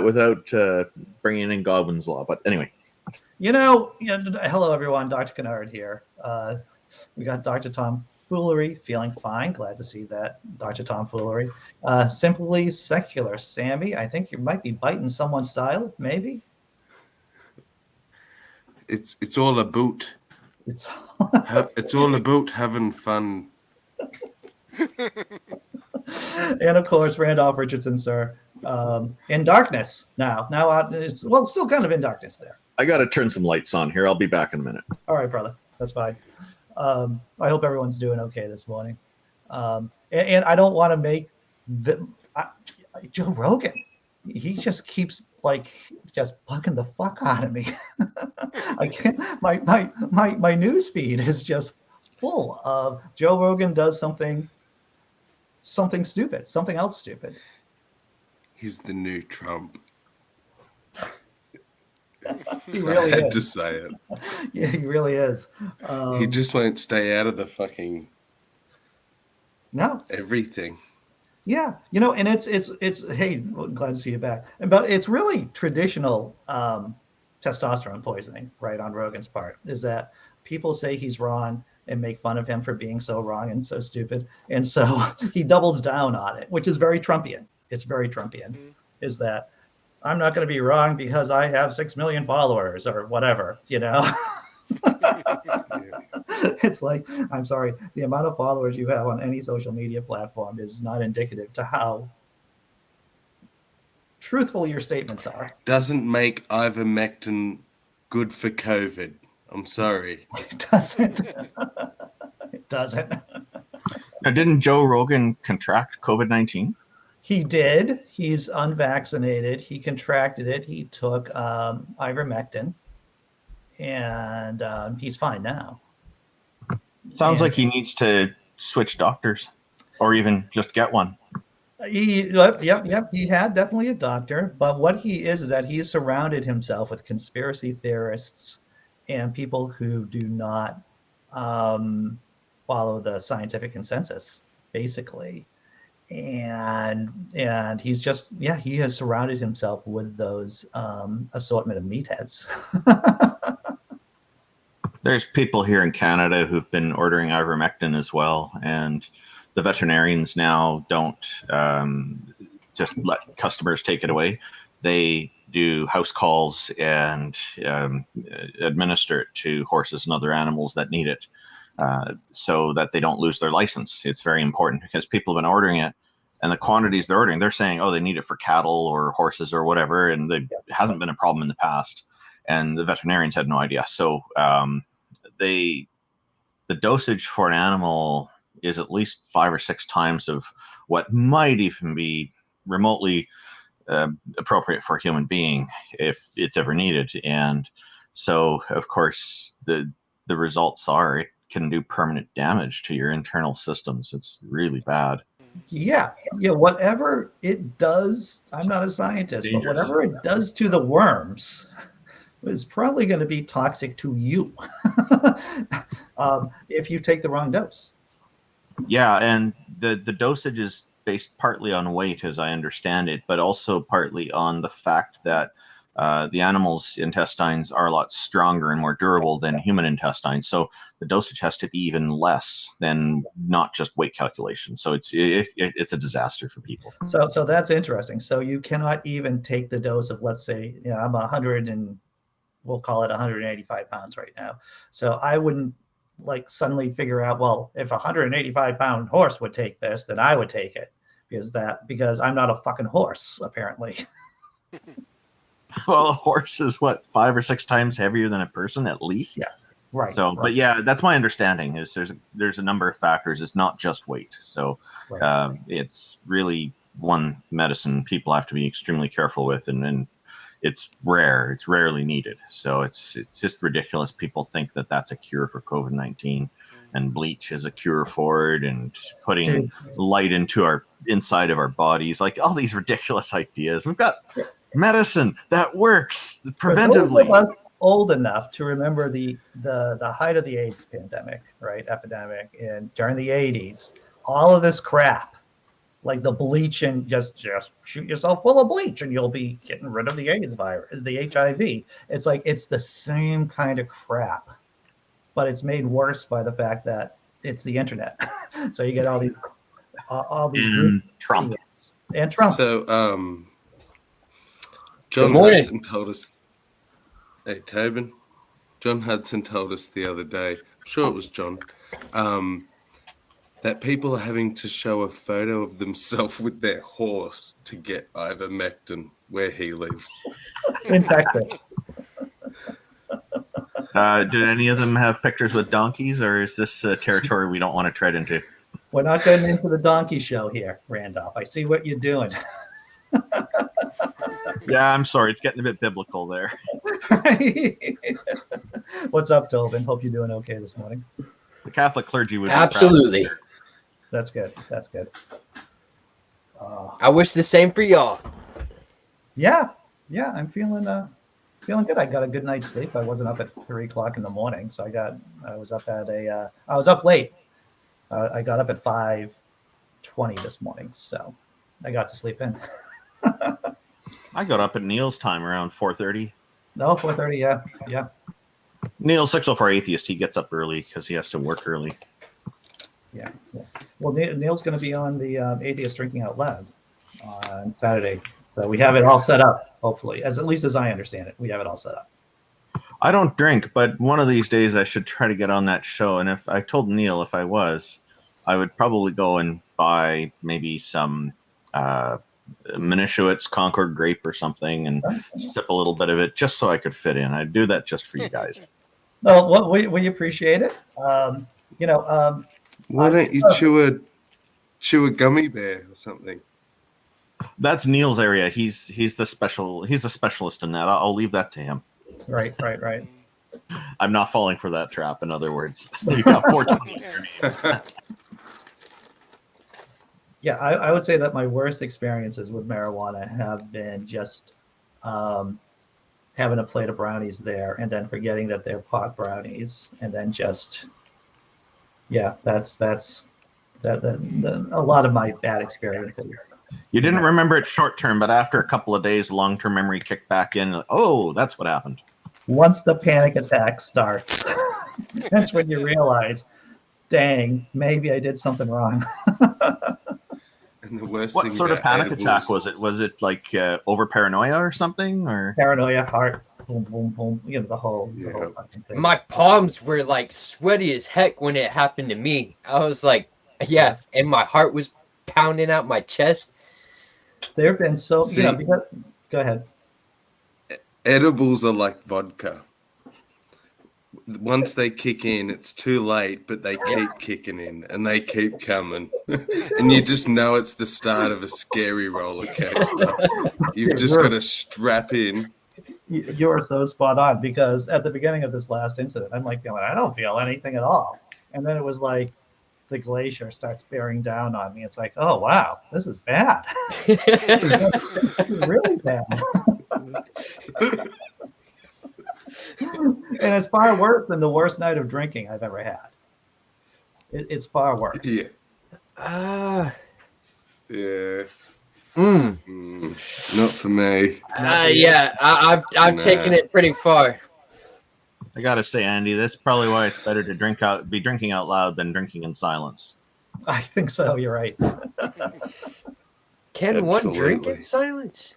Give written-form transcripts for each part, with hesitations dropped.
without bringing in Godwin's law. But anyway. Hello, everyone. Dr. Kennard here. We got Dr. Tom Foolery, feeling fine. Glad to see that, Dr. Tom Foolery. Simply Secular. Sammy, I think you might be biting someone's style, maybe? It's all about. It's all about having fun. And of course, Randolph Richardson, sir. In darkness now. It's still kind of in darkness there. I got to turn some lights on here. I'll be back in a minute. All right, brother. That's fine. I hope everyone's doing okay this morning. And I don't want to make Joe Rogan. He just keeps just bugging the fuck out of me. I can't. My news feed is just full of Joe Rogan does something stupid, something else stupid. He's the new Trump. He really I had to say it. Yeah, he really is. He just won't stay out of the fucking everything. Yeah, and it's hey, glad to see you back. But it's really traditional testosterone poisoning, right, on Rogan's part, is that people say he's wrong and make fun of him for being so wrong and so stupid. And so he doubles down on it, which is very Trumpian. It's very Trumpian, is that I'm not going to be wrong because I have 6 million followers or whatever, It's like, I'm sorry, the amount of followers you have on any social media platform is not indicative to how truthful your statements are. Doesn't make ivermectin good for COVID. I'm sorry. It doesn't. It doesn't. Now, didn't Joe Rogan contract COVID-19? He did. He's unvaccinated. He contracted it. He took ivermectin, and he's fine now. Sounds like he needs to switch doctors, or even just get one. Yep. He had definitely a doctor, but what he is that he's surrounded himself with conspiracy theorists and people who do not follow the scientific consensus, basically. And he's just, he has surrounded himself with those assortment of meatheads. There's people here in Canada who've been ordering ivermectin as well, and the veterinarians now don't just let customers take it away. They do house calls and administer it to horses and other animals that need it, so that they don't lose their license. It's very important because people have been ordering it, and the quantities they're ordering, they're saying, oh, they need it for cattle or horses or whatever, and it hasn't been a problem in the past. And the veterinarians had no idea. So the dosage for an animal is at least 5 or 6 times of what might even be remotely appropriate for a human being if it's ever needed. And so, of course, the results are it can do permanent damage to your internal systems. It's really bad. Yeah, whatever it does, I'm not a scientist, Dangerous. But whatever it does to the worms is probably going to be toxic to you if you take the wrong dose. Yeah, and the dosage is based partly on weight, as I understand it, but also partly on the fact that the animal's intestines are a lot stronger and more durable than human intestines. So the dosage has to be even less than not just weight calculation. So it's a disaster for people. So that's interesting. So you cannot even take the dose of, let's say, I'm 100 and we'll call it 185 pounds right now. So I wouldn't suddenly figure out, well, if a 185 pound horse would take this, then I would take it because I'm not a fucking horse, apparently. Well, a horse is what, 5 or 6 times heavier than a person at least? Yeah. Right. So, right. But yeah, that's my understanding is there's a number of factors. It's not just weight. So right. It's really one medicine people have to be extremely careful with, and it's rare. It's rarely needed. So it's just ridiculous. People think that that's a cure for COVID-19 and bleach is a cure for it and putting light into our inside of our bodies, like all these ridiculous ideas. We've got medicine that works preventively. For those of us old enough to remember the height of the AIDS pandemic, right, epidemic, and during the 80s, all of this crap like the bleach and just shoot yourself full of bleach and you'll be getting rid of the AIDS virus, the HIV. It's like it's the same kind of crap, but it's made worse by the fact that it's the internet. So you get all these And Trump. idiots. And Trump. So, Good John morning. Hudson told us. Hey, Tobin. John Hudson told us the other day. I'm sure it was John. That people are having to show a photo of themselves with their horse to get ivermectin where he lives. In Texas. Did any of them have pictures with donkeys, or is this territory we don't want to tread into? We're not getting into the donkey show here, Randolph. I see what you're doing. Yeah, I'm sorry. It's getting a bit biblical there. What's up, Tobin? Hope you're doing okay this morning. The Catholic clergy would be proud. Absolutely. That's good. That's good. I wish the same for y'all. Yeah, I'm feeling good. I got a good night's sleep. I wasn't up at 3:00 in the morning, so I was up late. I got up at 5:20 this morning, so I got to sleep in. I got up at Neil's time around 4:30. No, 4:30. Yeah. Neil, 604 Atheist, he gets up early because he has to work early. Yeah. Well, Neil's going to be on the Atheist Drinking Out Loud on Saturday, so we have it all set up. Hopefully, at least as I understand it, we have it all set up. I don't drink, but one of these days I should try to get on that show. And if I told Neil if I would probably go and buy maybe some Minishewitz Concord grape or something and sip a little bit of it just so I could fit in. I'd do that just for you guys. No, well, we appreciate it. Why don't you chew a gummy bear or something? That's Neil's area. He's a specialist in that. I'll leave that to him. Right. I'm not falling for that trap. In other words, you got 420. Yeah, I would say that my worst experiences with marijuana have been just having a plate of brownies there and then forgetting that they're pot brownies, and then just that's a lot of my bad experiences. You didn't remember it short term, but after a couple of days, long term memory kicked back in. Oh, that's what happened. Once the panic attack starts, that's when you realize, dang, maybe I did something wrong. And the worst What thing sort of about panic attack edibles- was it? Was it like over paranoia or something? Or Paranoia, heart, boom, boom, boom. The whole fucking thing. My palms were like sweaty as heck when it happened to me. I was like, yeah, and my heart was pounding out my chest. There have been so See- because, go ahead. Edibles are like vodka. Once they kick in, it's too late, but they keep kicking in and they keep coming. And you just know it's the start of a scary roller coaster. You've just got to strap in. You are so spot on, because at the beginning of this last incident, I'm like, I don't feel anything at all. And then it was like the glacier starts bearing down on me. It's like, oh, wow, this is bad. This is really bad. And it's far worse than the worst night of drinking I've ever had. It's far worse. Yeah. Yeah. Not for me. Yeah, I've taken it pretty far. I gotta say, Andy, that's probably why it's better to be drinking out loud than drinking in silence. I think so. You're right. Can one drink Absolutely. in silence?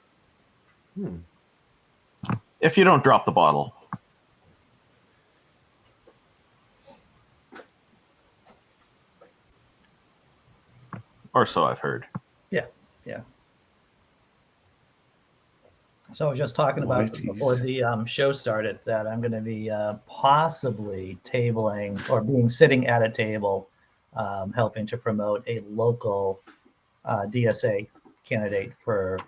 If you don't drop the bottle. Or so I've heard. Yeah. So I was just talking about Righties. before the show started that I'm going to be possibly tabling or sitting at a table, helping to promote a local DSA candidate for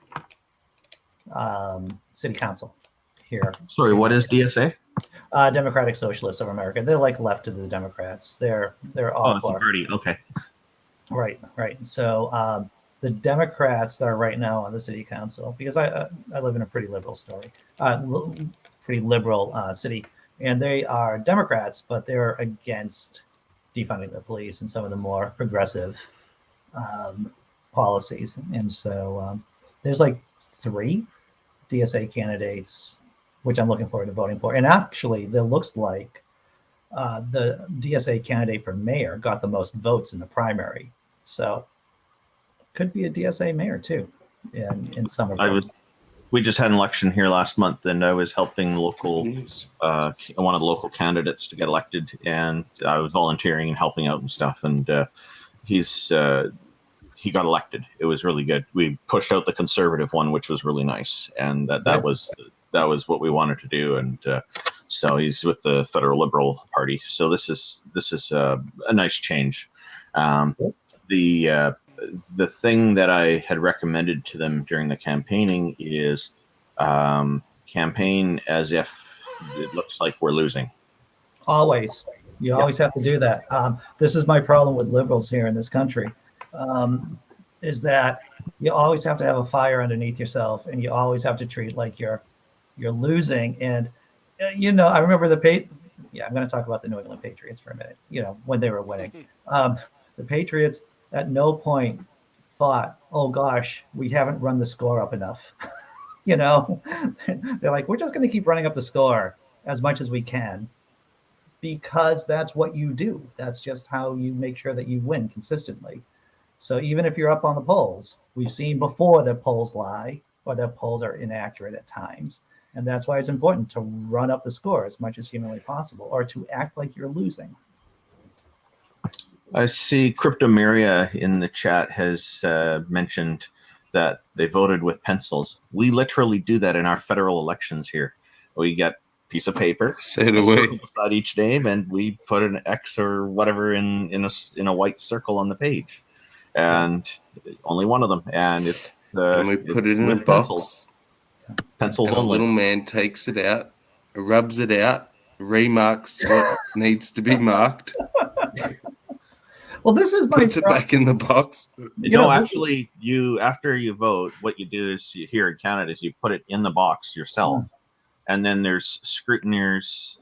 city council here. Sorry, what is DSA? Democratic Socialists of America. They're like left of the Democrats. They're all Oh, it's a for party. Okay. Right. So the Democrats that are right now on the city council, because I live in a pretty liberal pretty liberal city, and they are Democrats, but they're against defunding the police and some of the more progressive policies. And so there's like 3 DSA candidates, which I'm looking forward to voting for. And actually, there looks like the DSA candidate for mayor got the most votes in the primary. So could be a DSA mayor too in Somerville. We just had an election here last month, and I was helping the local one of the local candidates to get elected, and I was volunteering and helping out and stuff. And he got elected. It was really good. We pushed out the conservative one, which was really nice, and that was what we wanted to do. And so he's with the Federal Liberal Party. So this is a nice change. The thing that I had recommended to them during the campaigning is campaign as if it looks like we're losing. Always. You always have to do that. This is my problem with liberals here in this country, is that you always have to have a fire underneath yourself, and you always have to treat like you're losing. And I remember I'm going to talk about the New England Patriots for a minute. When they were winning, the Patriots at no point thought, oh gosh, we haven't run the score up enough. They're like, we're just going to keep running up the score as much as we can, because that's what you do. That's just how you make sure that you win consistently. So even if you're up on the polls, we've seen before that polls lie or that polls are inaccurate at times. And that's why it's important to run up the score as much as humanly possible, or to act like you're losing. I see Cryptomeria in the chat has mentioned that they voted with pencils. We literally do that in our federal elections here. We get a piece of paper, beside each name, and we put an X or whatever in a white circle on the page, and only one of them. And and we put it in a box. Pencils and only. A little man takes it out, rubs it out, remarks what needs to be marked. Well, this is puts it back in the box. Actually, after you vote, what you do is here in Canada is you put it in the box yourself, and then there's scrutineers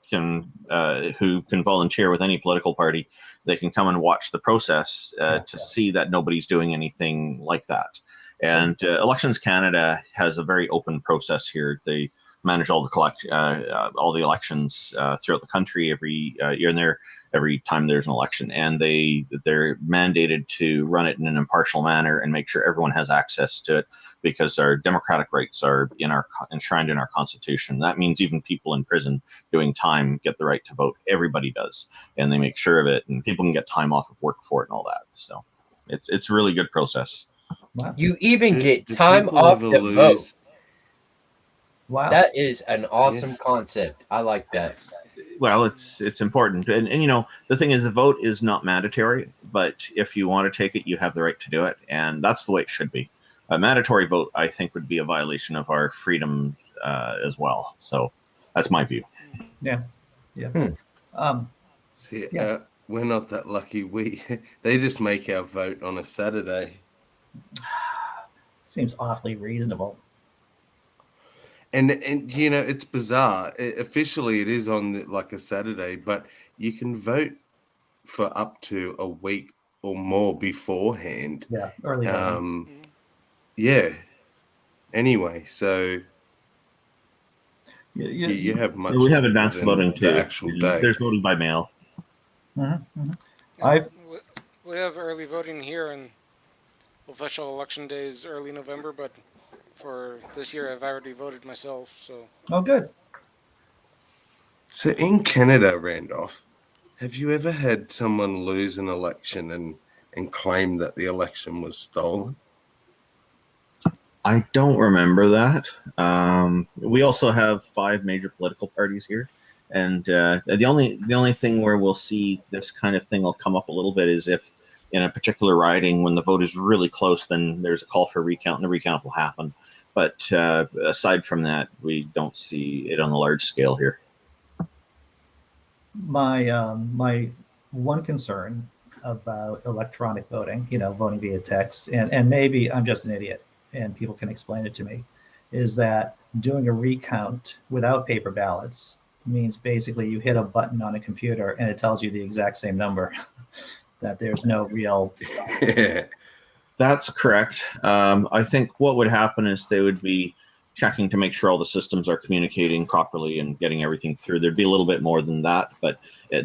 who can volunteer with any political party. They can come and watch the process to see that nobody's doing anything like that. And Elections Canada has a very open process here. They manage all the elections throughout the country every year and there. Every time there's an election, and they're mandated to run it in an impartial manner and make sure everyone has access to it, because our democratic rights are enshrined in our Constitution. That means even people in prison doing time get the right to vote. Everybody does, and they make sure of it, and people can get time off of work for it and all that. So it's a really good process. Wow. You even get time off to vote. Wow, that is an awesome concept. I like that. Well, it's important, and the thing is, the vote is not mandatory, but if you want to take it, you have the right to do it, and that's the way it should be. A mandatory vote, I think, would be a violation of our freedom as well. So that's my view. Yeah. We're not that lucky. They just make our vote on a Saturday. Seems awfully reasonable. And it's bizarre. Officially, it is on like a Saturday, but you can vote for up to a week or more beforehand. Yeah, early voting. Yeah. Anyway, so you have much. We have advanced voting too. The actual day. There's voting by mail. Mm-hmm. We have early voting here, and official election day is early November, but for this year, I've already voted myself. So. Oh, good. So in Canada, Randolph, have you ever had someone lose an election and claim that the election was stolen? I don't remember that. We also have 5 major political parties here, and the only thing where we'll see this kind of thing will come up a little bit is if in a particular riding, when the vote is really close, then there's a call for a recount, and the recount will happen. But aside from that, we don't see it on a large scale here. My one concern about electronic voting, voting via text, and maybe I'm just an idiot and people can explain it to me, is that doing a recount without paper ballots means basically you hit a button on a computer and it tells you the exact same number, that there's no real That's correct. I think what would happen is they would be checking to make sure all the systems are communicating properly and getting everything through. There'd be a little bit more than that, but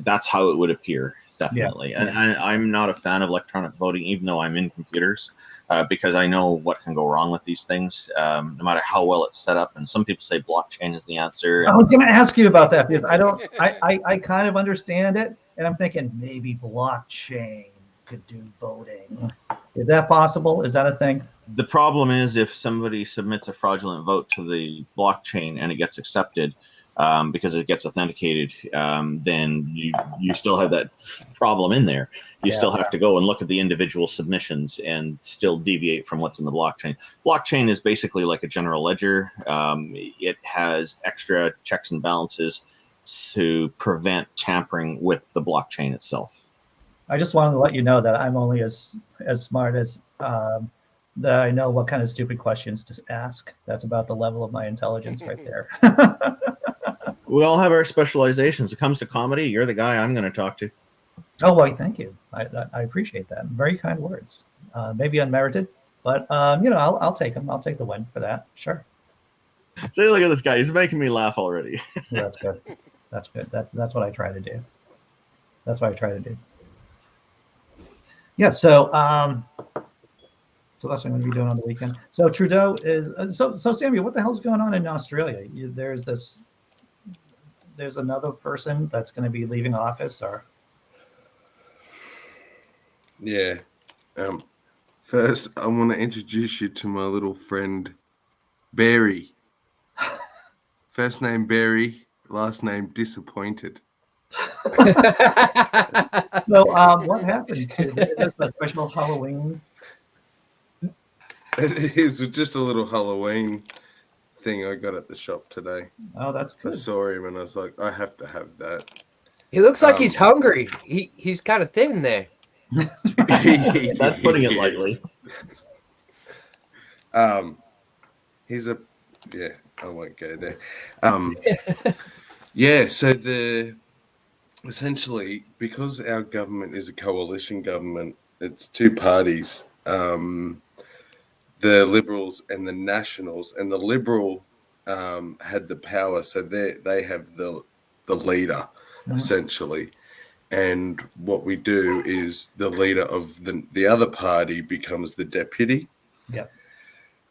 that's how it would appear, definitely. Yeah. And I'm not a fan of electronic voting, even though I'm in computers, because I know what can go wrong with these things, no matter how well it's set up. And some people say blockchain is the answer. I was going to ask you about that because I kind of understand it, and I'm thinking maybe blockchain could do voting. Is that possible? Is that a thing? The problem is if somebody submits a fraudulent vote to the blockchain and it gets accepted because it gets authenticated, then you still have that problem in there. You still have to go and look at the individual submissions and still deviate from what's in the blockchain. Blockchain is basically like a general ledger. It has extra checks and balances to prevent tampering with the blockchain itself. I just wanted to let you know that I'm only as smart as that I know what kind of stupid questions to ask. That's about the level of my intelligence right there. We all have our specializations. It comes to comedy, you're the guy I'm going to talk to. Oh, well, thank you. I appreciate that. Very kind words. Maybe unmerited, but I'll take them. I'll take the win for that. Sure. See, look at this guy. He's making me laugh already. Yeah, that's good. That's good. That's what I try to do. That's what I try to do. Yeah. So that's what I'm going to be doing on the weekend. So Trudeau is so Samuel. What the hell's going on in Australia? There's another person that's going to be leaving office, or Yeah. First, I want to introduce you to my little friend, Barry. First name Barry, last name Disappointed. so what happened to this a special Halloween? It is just a little Halloween thing I got at the shop today. Oh, that's I good. saw him and I was like, I have to have that. He looks like he's hungry. He's kind of thin there. That's putting it lightly. He's a I won't go there. So essentially because our government is a coalition government, it's two parties, the Liberals and the Nationals, and the Liberal had the power, so they have the leader essentially. And what we do is the leader of the other party becomes the deputy. Yeah.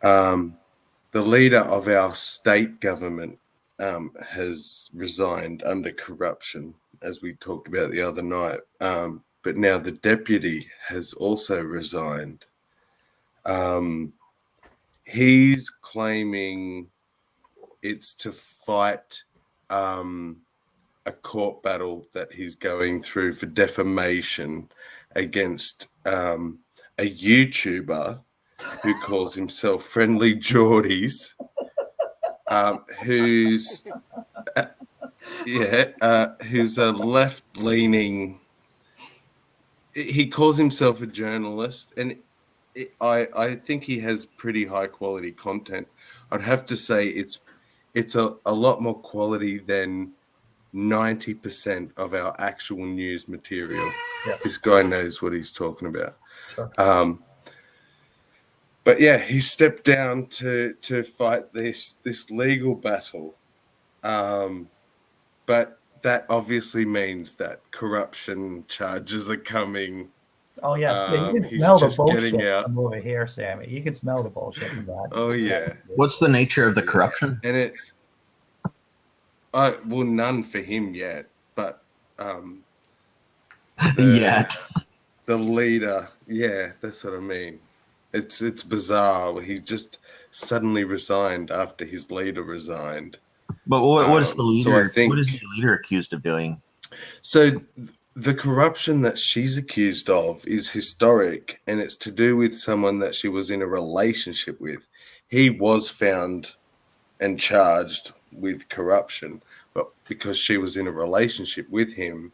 The leader of our state government has resigned under corruption, as we talked about the other night. But now the deputy has also resigned. He's claiming it's to fight a court battle that he's going through for defamation against a YouTuber who calls himself Friendly Geordies, who's a left-leaning. He calls himself a journalist, and I think he has pretty high-quality content. I'd have to say it's a lot more quality than 90% of our actual news material. Yeah. This guy knows what he's talking about. Sure. But yeah, he stepped down to fight this legal battle. But that obviously means that corruption charges are coming. Oh yeah, you can he's smell the just bullshit getting out. from over here, Sammy. You can smell the bullshit from that. Oh yeah. What's the nature of the corruption? And it's none for him yet, but Yet. the leader, yeah, that's what I mean. It's bizarre. He just suddenly resigned after his leader resigned. But what is the leader? So I think, what is the leader accused of doing? So the corruption that she's accused of is historic, and it's to do with someone that she was in a relationship with. He was found and charged with corruption, but because she was in a relationship with him,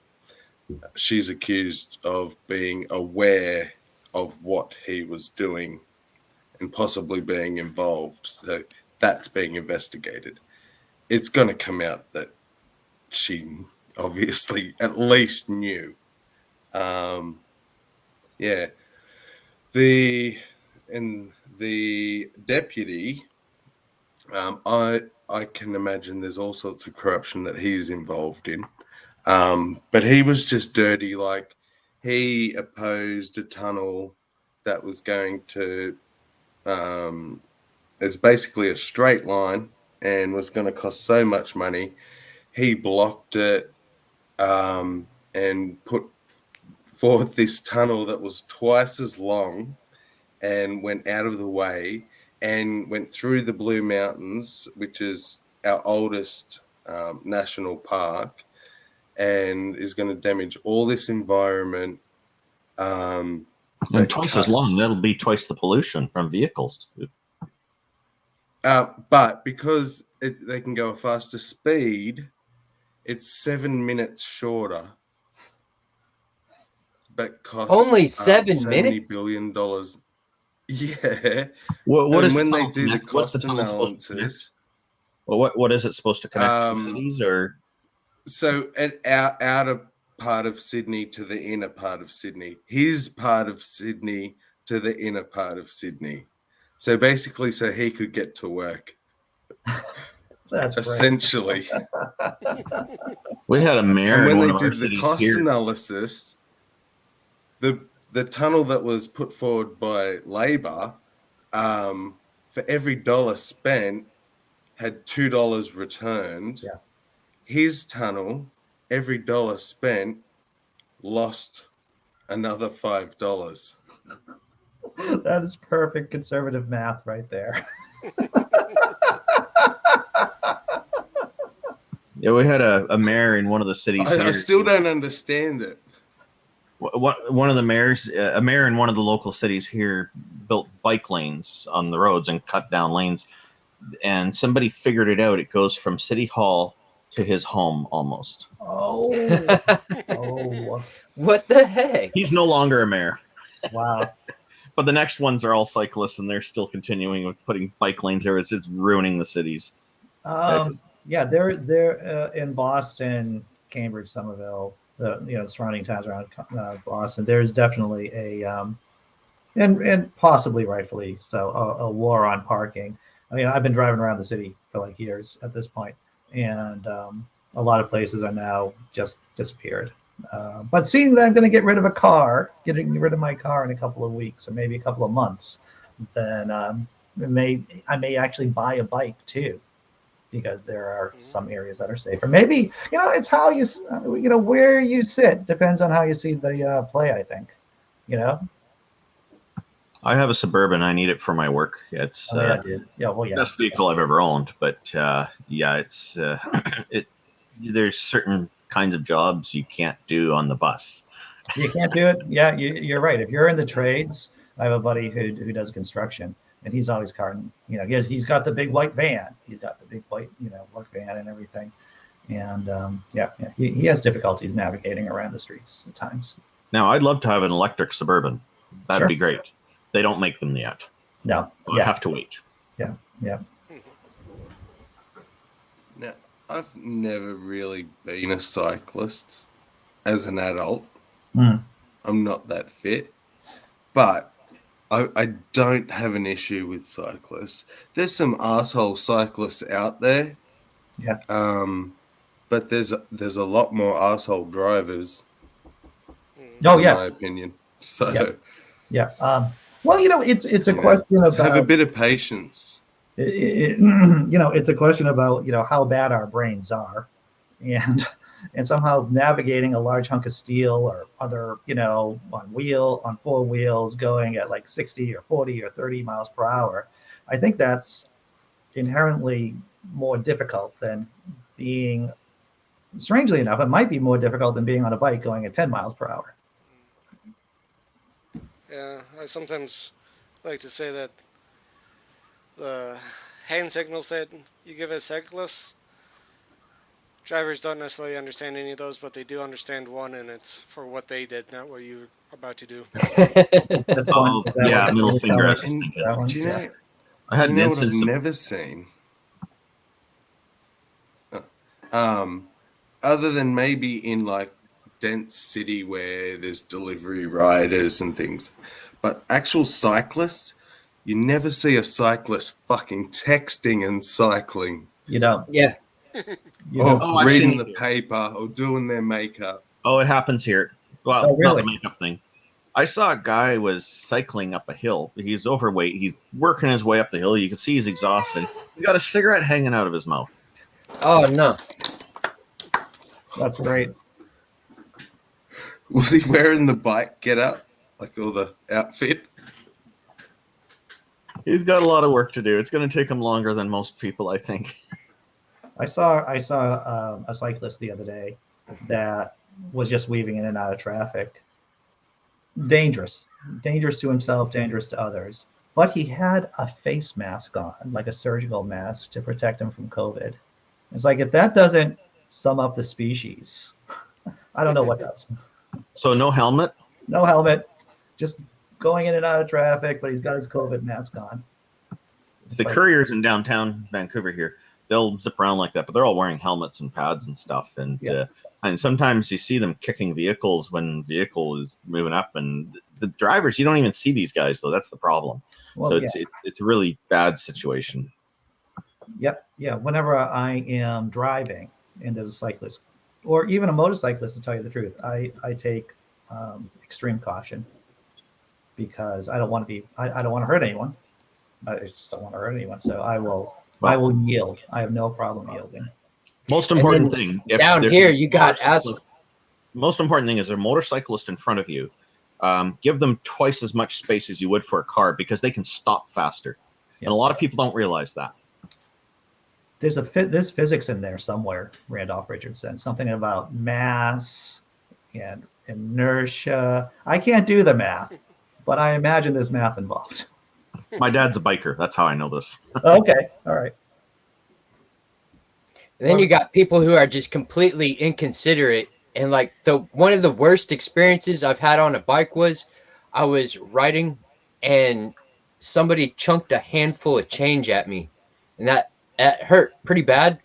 she's accused of being aware of what he was doing and possibly being involved. So that's being investigated. It's going to come out that she obviously at least knew. The and the deputy, I can imagine there's all sorts of corruption that he's involved in. But he was just dirty. Like, he opposed a tunnel that was going to, it's basically a straight line and was going to cost so much money. He blocked it, and put forth this tunnel that was twice as long and went out of the way and went through the Blue Mountains, which is our oldest national park, and is going to damage all this environment. And that twice as cuts- long. That'll be twice the pollution from vehicles. But because they can go a faster speed, it's 7 minutes shorter. But costs Only 7 so many minutes? $billion. Yeah. What And is when the they tunnel do the connect- what's cost the tunnel supposed to connect? analysis, Well, what is it supposed to connect two cities, or so at our outer part of Sydney to the inner part of Sydney, his part of Sydney to the inner part of Sydney. So basically, so he could get to work. That's great. Essentially. we had a mayor And in when one they of our did the cities cost here. analysis, the tunnel that was put forward by Labor, for every dollar spent, had $2 returned. Yeah. His tunnel, every dollar spent, lost another $5. That is perfect conservative math right there. Yeah, we had a mayor in one of the cities here. I still don't understand it. One of the mayors, a mayor in one of the local cities here, built bike lanes on the roads and cut down lanes. And somebody figured it out. It goes from City Hall to his home almost. Oh, oh, What the heck? He's no longer a mayor. wow. But the next ones are all cyclists, and they're still continuing with putting bike lanes there. It's ruining the cities. Yeah, they're in Boston, Cambridge, Somerville, the surrounding towns around Boston. There's definitely and possibly rightfully so, a war on parking. I mean, I've been driving around the city for like years at this point, and a lot of places are now just disappeared. But seeing that I'm going to get rid of my car in a couple of weeks or maybe a couple of months, then I may actually buy a bike too, because there are some areas that are safer. Maybe it's how where you sit depends on how you see the play. I think, I have a Suburban. I need it for my work. It's dude. Yeah, well, yeah. best vehicle I've ever owned. But it's there's certain kinds of jobs you can't do on the bus. You can't do it. Yeah, you're right. If you're in the trades, I have a buddy who does construction, and he's always carting. He's got the big white van. He's got the big white work van and everything. And he has difficulties navigating around the streets at times. Now, I'd love to have an electric Suburban. That'd Sure. be great. They don't make them yet. No. I have to wait. Yeah. Now, I've never really been a cyclist as an adult. Mm. I'm not that fit. But I don't have an issue with cyclists. There's some arsehole cyclists out there. Yeah. But there's a lot more arsehole drivers. Oh, in yeah. my opinion. So Yeah. Well, it's a question so about have a bit of patience. it's a question about how bad our brains are, and somehow navigating a large hunk of steel or other on four wheels going at like 60 or 40 or 30 miles per hour. I think that's inherently more difficult than being. Strangely enough, it might be more difficult than being on a bike going at 10 miles per hour. Yeah, I sometimes like to say that the hand signals that you give as cyclists, drivers don't necessarily understand any of those, but they do understand one, and it's for what they did, not what you're about to do. That's Oh, yeah, middle finger. And do you know, I had you an know what I've instance of never seen? Other than maybe in like dense city where there's delivery riders and things, but actual cyclists, You never see a cyclist fucking texting and cycling. You don't. Yeah. You Or don't. Oh, I've seen reading it the here. paper or doing their makeup. Oh, it happens here. Well, Oh, not really? the makeup thing. I saw a guy was cycling up a hill. He's overweight. He's working his way up the hill. You can see he's exhausted. He's got a cigarette hanging out of his mouth. Oh no. That's great. Was he wearing the bike get up? Like all the outfit? He's got a lot of work to do. It's going to take him longer than most people, I think. I saw a cyclist the other day that was just weaving in and out of traffic. Dangerous to himself, dangerous to others. But he had a face mask on, like a surgical mask to protect him from COVID. It's like, if that doesn't sum up the species, I don't know what does. So no helmet? No helmet, just going in and out of traffic, but he's got his COVID mask on. It's The like- couriers in downtown Vancouver here, they'll zip around like that, but they're all wearing helmets and pads and stuff. And sometimes you see them kicking vehicles when vehicle is moving up, and the drivers, you don't even see these guys though. That's the problem. Well, So yeah. it's a really bad situation. Yep. Yeah. Whenever I am driving and there's a cyclist or even a motorcyclist, to tell you the truth, I take extreme caution because I don't want to be, I don't want to hurt anyone. I just don't want to hurt anyone. So I will yield. I have no problem yielding. Most And important then thing, if down there's here a you got motorcyclist- most important thing is a motorcyclist in front of you. Give them twice as much space as you would for a car because they can stop faster. Yeah. And a lot of people don't realize that. There's physics in there somewhere, Randolph Richardson, something about mass and inertia. I can't do the math, but I imagine there's math involved. My dad's a biker. That's how I know this. Okay. All right. And then you got people who are just completely inconsiderate. And like one of the worst experiences I've had on a bike was I was riding and somebody chunked a handful of change at me. And that hurt pretty bad.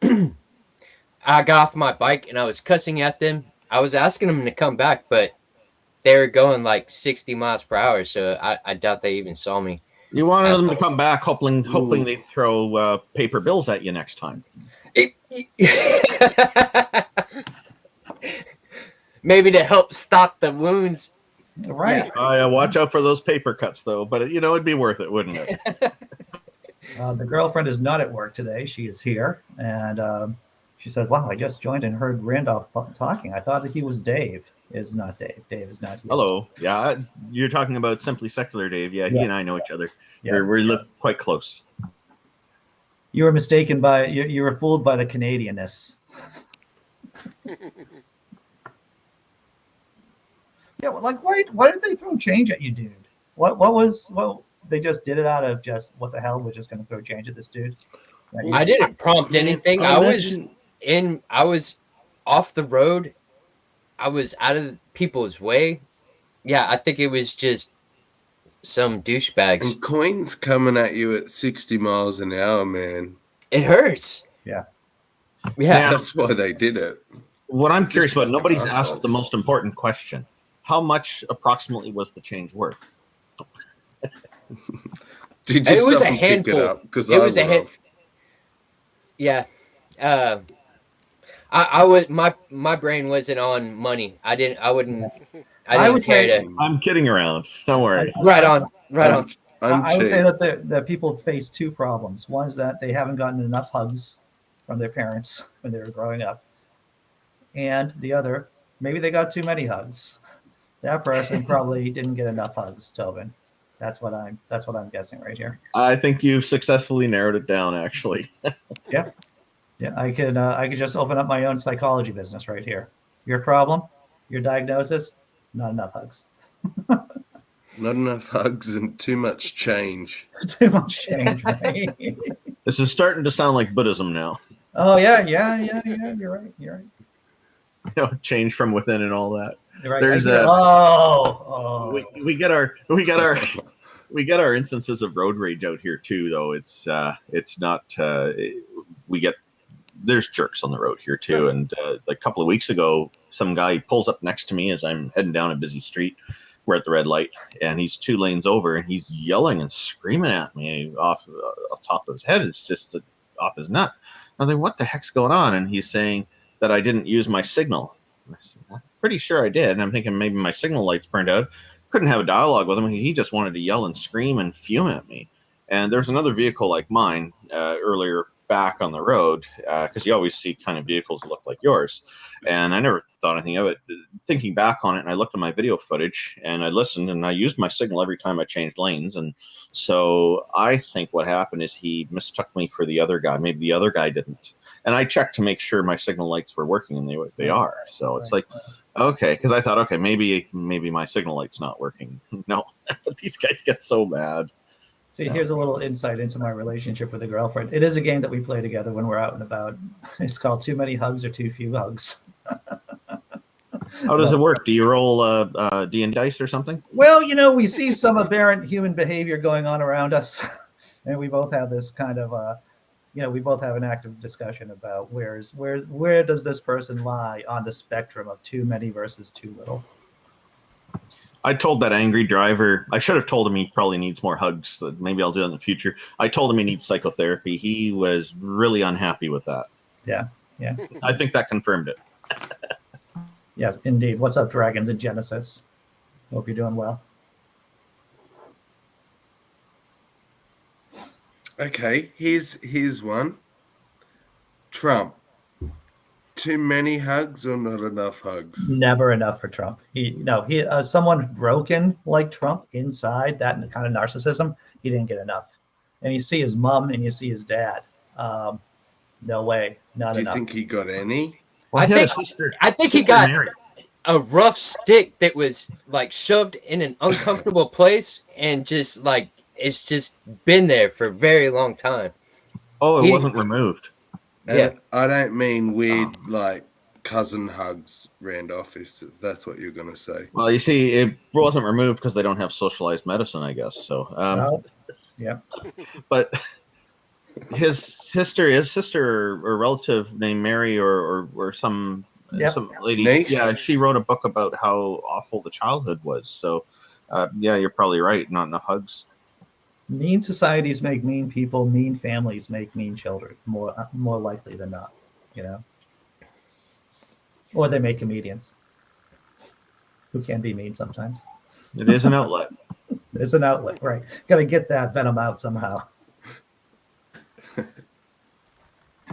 I got off my bike and I was cussing at them. I was asking them to come back, but they were going like 60 miles per hour. So I doubt they even saw me. You wanted them to come back, hoping they'd throw paper bills at you next time. Maybe to help stop the wounds. Right. Watch out for those paper cuts, though. But it'd be worth it, wouldn't it? The girlfriend is not at work today. She is here, and she said, "Wow, I just joined and heard Randolph talking. I thought that he was Dave. It's not Dave. Dave is not here." Hello. Yeah, you're talking about Simply Secular Dave. Yeah, he and I know each other. Yeah. We live quite close. You were mistaken by you were fooled by the Canadianness. Yeah, well, like why did they throw change at you, dude? What they just did it out of just what the hell? We're just going to throw change at this dude. I didn't prompt anything. I was off the road. I was out of people's way. Yeah, I think it was just some douchebags. And coins coming at you at 60 miles an hour, man. It hurts. Yeah. Yeah. That's why they did it. What I'm curious about, fucking nobody's assholes. asked the most important question. How much approximately was the change worth? Did you It was stop a and pick handful. it up? Because It was a hit. Yeah. I was my brain wasn't on money. I wouldn't would care say- to. I'm kidding around. Don't worry. Right on. I would say cheap. that people face two problems. One is that they haven't gotten enough hugs from their parents when they were growing up, and the other, maybe they got too many hugs. That person probably didn't get enough hugs, Tobin. That's what I'm guessing right here. I think you've successfully narrowed it down, actually. Yeah, I could just open up my own psychology business right here. Your problem, your diagnosis, not enough hugs. Not enough hugs and too much change. Too much change, right? This is starting to sound like Buddhism now. Oh yeah. You're right. Change from within and all that. You're right. There's we get our instances of road rage out here too, though. It's not there's jerks on the road here too. And like a couple of weeks ago, some guy pulls up next to me as I'm heading down a busy street. we're at the red light, and he's 2 lanes over, and he's yelling and screaming at me off top of his head. It's just off his nut. I was like, what the heck's going on? And he's saying that I didn't use my signal. I said, well, I'm pretty sure I did. And I'm thinking maybe my signal lights burned out. Couldn't have a dialogue with him. He just wanted to yell and scream and fume at me. And there's another vehicle like mine earlier back on the road, because you always see kind of vehicles that look like yours. And I never thought anything of it. Thinking back on it, and I looked at my video footage, and I listened, and I used my signal every time I changed lanes. And so I think what happened is he mistook me for the other guy. Maybe the other guy didn't. And I checked to make sure my signal lights were working, and they are. So it's like, okay, because I thought, okay, maybe my signal light's not working. No, but these guys get so mad. See, here's a little insight into my relationship with a girlfriend. It is a game that we play together when we're out and about. It's called Too Many Hugs or Too Few Hugs. How does it work? Do you roll D&D dice or something? Well, we see some aberrant human behavior going on around us, and we both have this kind of, we both have an active discussion about where does this person lie on the spectrum of too many versus too little. I told that angry driver, I should have told him he probably needs more hugs. Maybe I'll do that in the future. I told him he needs psychotherapy. He was really unhappy with that. Yeah. I think that confirmed it. Yes, indeed. What's up, Dragons and Genesis? Hope you're doing well. Okay, here's one. Trump. Too many hugs or not enough hugs? Never enough for Trump. Someone broken like Trump inside, that kind of narcissism, he didn't get enough. And you see his mom and you see his dad. No way, not enough. Do you think he got any? Well, I think he got a rough stick that was like shoved in an uncomfortable place, and just like it's just been there for a very long time. Oh, it wasn't removed. And yeah, I don't mean weird like cousin hugs, Randolph, if that's what you're going to say. Well, you see, it wasn't removed because they don't have socialized medicine, I guess. So, yeah. But his sister or relative named Mary or some lady, niece? Yeah, she wrote a book about how awful the childhood was. So, yeah, you're probably right. Not enough hugs. Mean societies make mean people. Mean families make mean children. More likely than not, Or they make comedians who can be mean sometimes. It is an outlet. It's an outlet, right? Got to get that venom out somehow.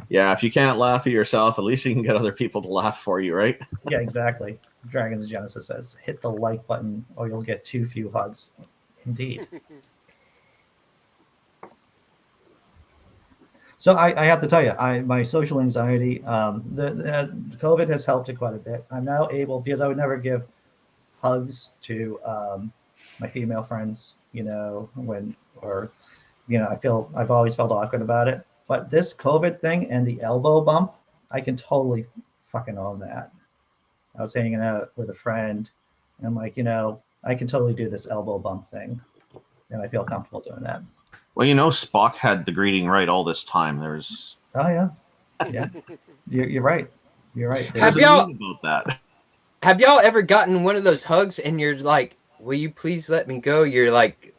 Yeah, if you can't laugh at yourself, at least you can get other people to laugh for you, right? Yeah, exactly. Dragons of Genesis says, hit the like button or you'll get too few hugs. Indeed. So I have to tell you, my social anxiety, the COVID has helped it quite a bit. I'm now able, because I would never give hugs to my female friends, I've always felt awkward about it. But this COVID thing and the elbow bump, I can totally fucking own that. I was hanging out with a friend, and I'm like, I can totally do this elbow bump thing, and I feel comfortable doing that. Well, Spock had the greeting right all this time. There's. Oh yeah. You're right. You're right. Have y'all about that? Have y'all ever gotten one of those hugs and you're like, "Will you please let me go?" You're like,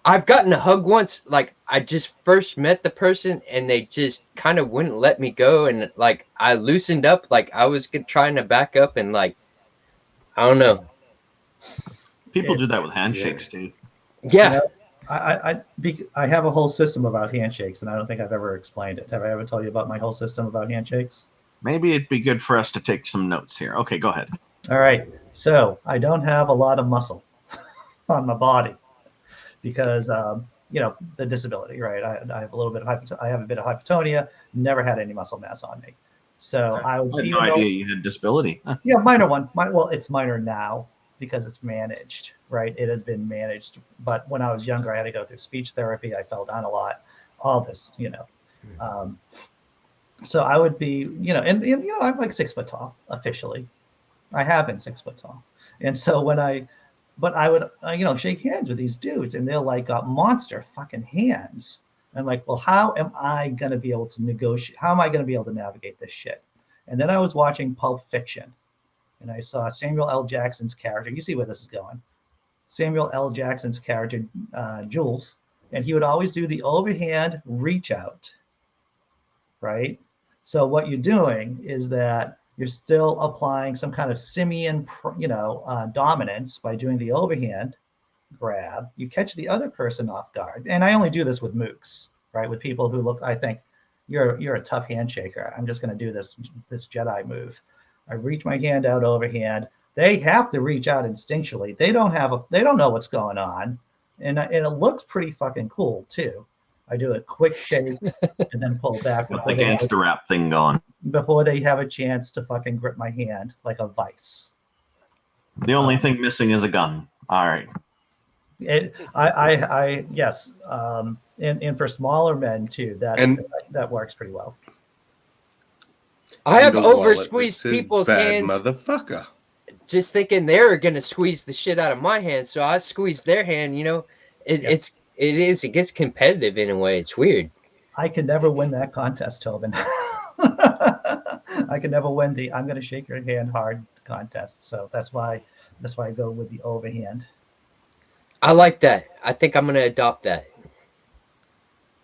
I've gotten a hug once. Like I just first met the person and they just kind of wouldn't let me go, and like I loosened up, like I was trying to back up, and like I don't know. People do that with handshakes too. Yeah. I have a whole system about handshakes, and I don't think I've ever explained it. Have I ever told you about my whole system about handshakes? Maybe it'd be good for us to take some notes here. Okay, go ahead. All right. So I don't have a lot of muscle on my body because, the disability, right? I have a little bit of I have a bit of hypotonia. Never had any muscle mass on me. So I had no idea you had disability. Yeah, minor one. Well, it's minor now because it's managed, right? It has been managed. But when I was younger, I had to go through speech therapy. I fell down a lot. All this, So I would be, I'm like 6 foot tall officially. I have been 6 foot tall, and so I would, shake hands with these dudes, and they're like got monster fucking hands. And I'm like, well, how am I gonna be able to negotiate? How am I gonna be able to navigate this shit? And then I was watching Pulp Fiction. and I saw Samuel L. Jackson's character. You see where this is going. Samuel L. Jackson's character, Jules, and he would always do the overhand reach out, right? So what you're doing is that you're still applying some kind of simian, dominance by doing the overhand grab. You catch the other person off guard. And I only do this with mooks, right? With people who look, I think, you're a tough handshaker. I'm just going to do this Jedi move. I reach my hand out overhand. They have to reach out instinctually. They don't know what's going on, and it looks pretty fucking cool too. I do a quick shake and then pull back With the gangster rap thing going. before they have a chance to fucking grip my hand like a vice. The only thing missing is a gun. All right. Yes, and for smaller men too, that works pretty well. I have And a wallet over squeezed that says people's bad hands motherfucker. just thinking they're gonna squeeze the shit out of my hand, so I squeeze their hand. It gets competitive in a way. It's weird. I could never win that contest, Tobin. I could never win the "I'm going to shake your hand hard" contest. So that's why I go with the overhand. I like that. I think I'm gonna adopt that.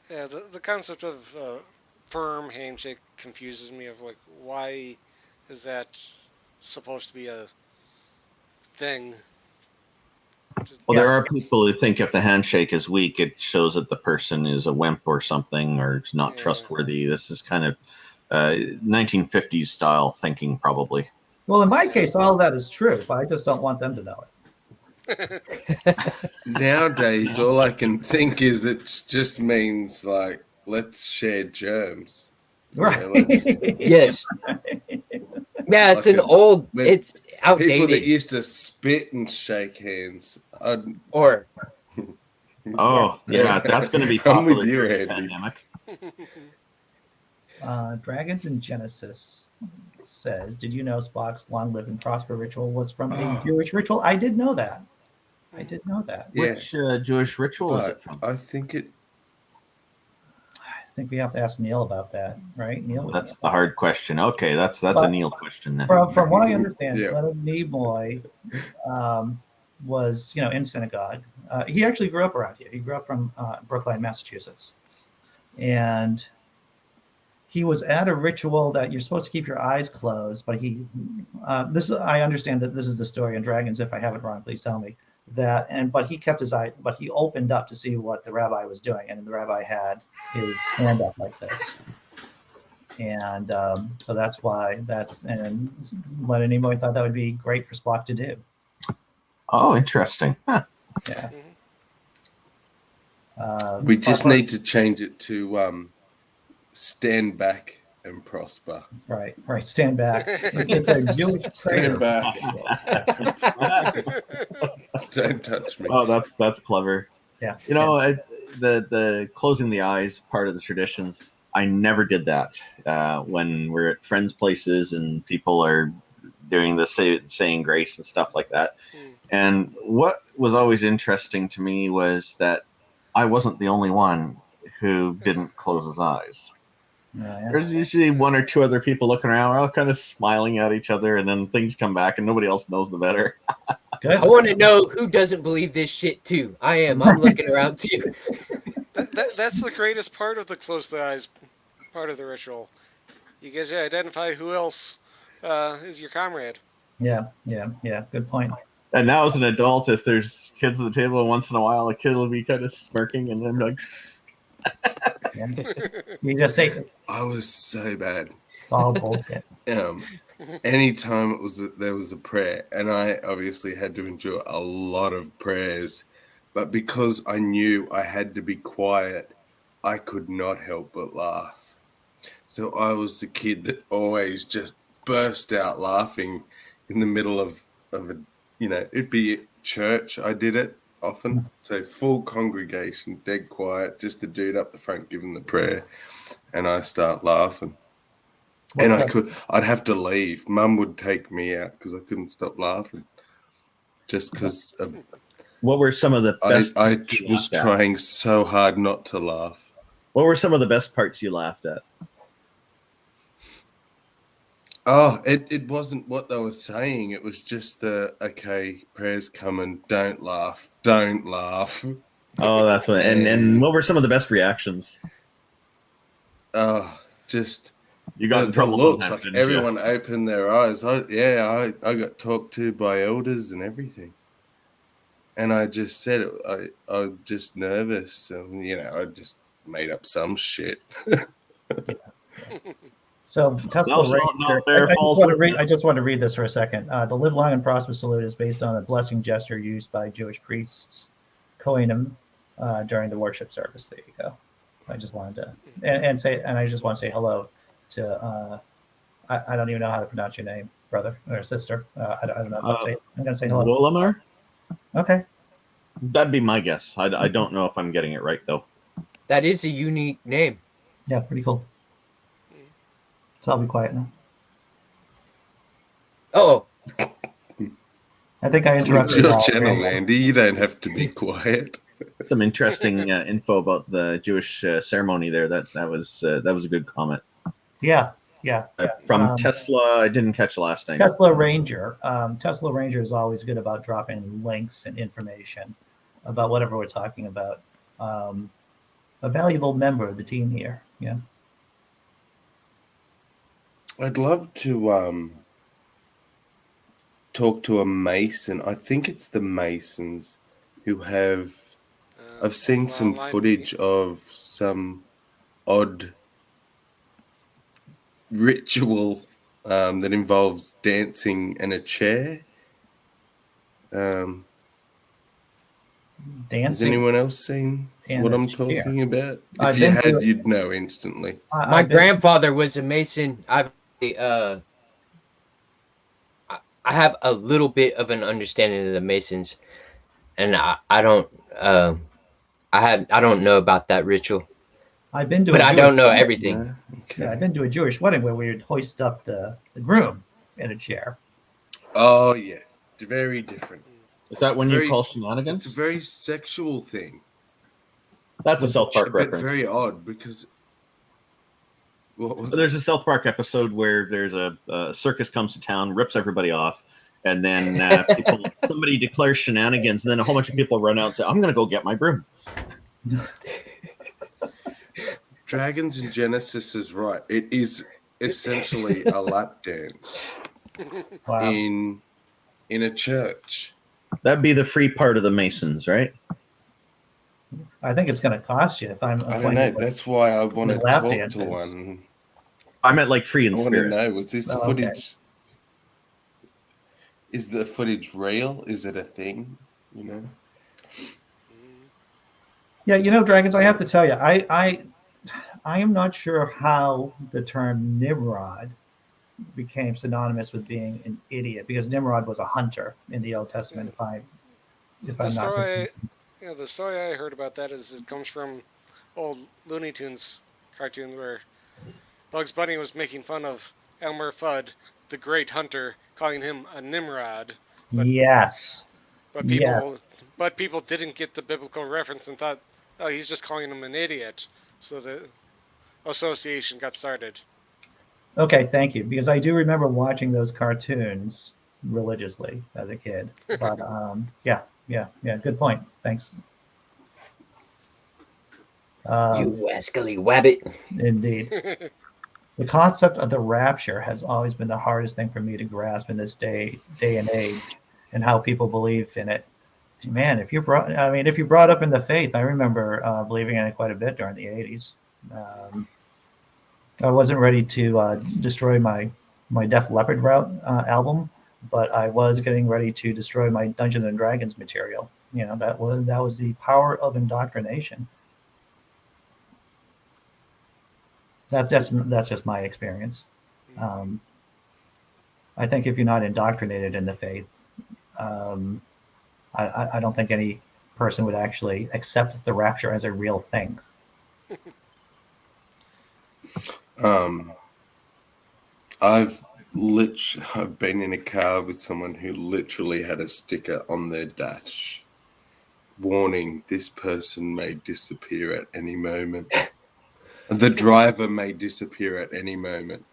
Yeah, the concept of firm handshake confuses me. Of like, why is that supposed to be a thing? Well, there are people who think if the handshake is weak, it shows that the person is a wimp or something, or it's not trustworthy. This is kind of 1950s style thinking, probably. Well, in my case, all of that is true, but I just don't want them to know it. Nowadays, all I can think is it just means like, let's share germs. Right. Yes. Yeah, it's it's outdated. People that used to spit and shake hands. Or Oh, yeah, that's going to be I'm popular with you, during the Andy. pandemic. Dragons in Genesis says, "Did you know Spock's "Long Live and Prosper" ritual was from a Jewish ritual?" I did know that. Yeah. Which Jewish ritual is it from? I think I think we have to ask Neil about that, right? Neil. That's the hard question. Okay, that's a Neil question then. From what I understand, Yeah. Leonard Nimoy was, in synagogue. He actually grew up around here. He grew up from Brookline, Massachusetts, and he was at a ritual that you're supposed to keep your eyes closed. But I understand that this is the story in Dragons. If I have it wrong, please tell me. But he kept his eye, but he opened up to see what the rabbi was doing, and the rabbi had his hand up like this, and so that's why and Leonard Nimoy thought that would be great for Spock to do. Oh, interesting. Huh. Yeah. we just need to change it to stand back and prosper. Right. Stand back. It's a Jewish Stand prayer. back. Don't touch me. Oh, that's clever. Yeah. The closing the eyes part of the traditions. I never did that when we're at friends' places and people are doing the saying grace and stuff like that. And what was always interesting to me was that I wasn't the only one who didn't close his eyes. Yeah. There's usually one or two other people looking around. We're all kind of smiling at each other, and then things come back, and nobody else knows the better. Good. I want to know who doesn't believe this shit too. I'm looking around too. That's the greatest part of the close the eyes part of the ritual. You get to identify who else is your comrade. Yeah. Good point. And now, as an adult, if there's kids at the table, once in a while, a kid will be kind of smirking, and then like, Yeah. You just say I was so bad. it's all bullshit. Anytime there was a prayer, and I obviously had to endure a lot of prayers, but because I knew I had to be quiet, I could not help but laugh. So I was the kid that always just burst out laughing in the middle of a, it'd be at church. I did it often. So full congregation, dead quiet, just the dude up the front giving the prayer, and I start laughing. And I'd have to leave. Mum would take me out because I couldn't stop laughing. Just because of what were some of the best? I parts you was laughed at? trying so hard not to laugh. What were some of the best parts you laughed at? Oh, it wasn't what they were saying. It was just okay, prayer's coming. Don't laugh. Don't laugh. Oh, that's what. And what were some of the best reactions? Oh, just You got in the trouble looks, sometimes, like didn't you? everyone opened their eyes. I got talked to by elders and everything. And I just said I'm just nervous. And, I just made up some shit. So Tesla No, Ranger. there I just falls want to witness. read. I just want to read this for a second. The "Live Long and Prosper" salute is based on a blessing gesture used by Jewish priests, Kohanim, during the worship service. There you go. I just wanted to and I just want to say hello to. I don't even know how to pronounce your name, brother or sister. I don't know how to say it. I'm going to say hello. Willamar? Okay. That'd be my guess. I don't know if I'm getting it right though. That is a unique name. Yeah, pretty cool. So I'll be quiet now. Oh, I think I It's interrupted. your channel, Andy. You don't have to be quiet. Some interesting info about the Jewish ceremony there. That was a good comment. Yeah. From Tesla, I didn't catch the last name. Tesla Ranger. Tesla Ranger is always good about dropping links and information about whatever we're talking about. A valuable member of the team here. Yeah. I'd love to talk to a Mason. I think it's the Masons who have. I've seen some online, footage of some odd ritual that involves dancing in a chair. Has Dancing anyone else seen in what a I'm chair. talking about? I've If you been had, to it. you'd know instantly. my grandfather was a Mason. I have a little bit of an understanding of the Masons, and I don't I don't know about that ritual, I've been to but a I Jewish don't know wedding. everything. No? Okay. Yeah, I've been to a Jewish wedding where we would hoist up the groom in a chair. Oh yes, very different. Is that when Very- you call It's shenanigans? a very sexual thing, That's a South Park but reference. very odd because. What was There's a South Park episode where there's a circus comes to town, rips everybody off, and then somebody declares shenanigans, and then a whole bunch of people run out and say, "I'm going to go get my broom." Dragons in Genesis is right. It is essentially a lap dance Wow. in a church. That'd be the free part of the Masons, right? I think it's going to cost you if I'm. I don't know. That's why I want to with lap talk dances. to one. I meant like free I in want to spirit. know, was this Oh, okay. footage? Is the footage real? Is it a thing? Yeah, dragons. I have to tell you, I am not sure how the term Nimrod became synonymous with being an idiot, because Nimrod was a hunter in the Old Testament. If I'm not the story I heard about that is it comes from old Looney Tunes cartoon where Bugs Bunny was making fun of Elmer Fudd, the great hunter, calling him a Nimrod. Yes. But people didn't get the biblical reference and thought, oh, he's just calling him an idiot. So the association got started. Okay, thank you. Because I do remember watching those cartoons religiously as a kid. But yeah, good point. Thanks. You rascally wabbit. Indeed. The concept of the rapture has always been the hardest thing for me to grasp in this day and age, and how people believe in it. Man, if you're brought up in the faith, I remember believing in it quite a bit during the 80s. I wasn't ready to destroy my Def Leppard album, but I was getting ready to destroy my Dungeons and Dragons material. That was the power of indoctrination. That's just my experience. I think if you're not indoctrinated in the faith, I don't think any person would actually accept the rapture as a real thing. I've been in a car with someone who literally had a sticker on their dash, warning: this person may disappear at any moment. The driver may disappear at any moment.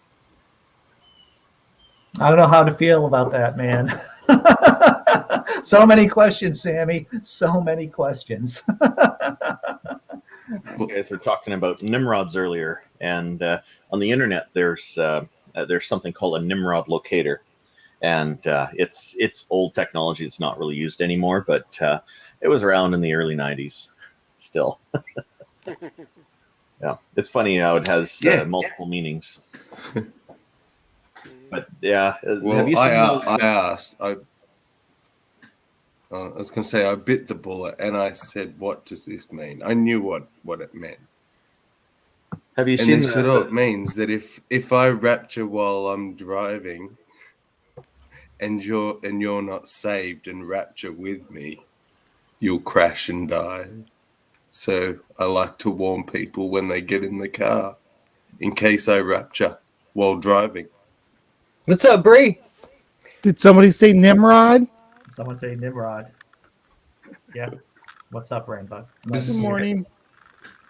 I don't know how to feel about that, man. So many questions, Sammy. So many questions. You guys were talking about Nimrods earlier, and on the internet, there's something called a Nimrod locator, and it's old technology. It's not really used anymore, but it was around in the early '90s. Still, yeah, it's funny how it has multiple meanings. But yeah, Well, have you seen those? I asked. I was going to say I bit the bullet and I said, "What does this mean?" I knew what it meant. Have you And seen they said, "Oh, it means that if I rapture while I'm driving, and you're not saved and rapture with me, you'll crash and die." So I like to warn people when they get in the car, in case I rapture while driving. What's up, Bree? Did somebody say Nimrod? Someone say Nimrod. Yeah. What's up, Rainbow? Nice Good to meet you. morning.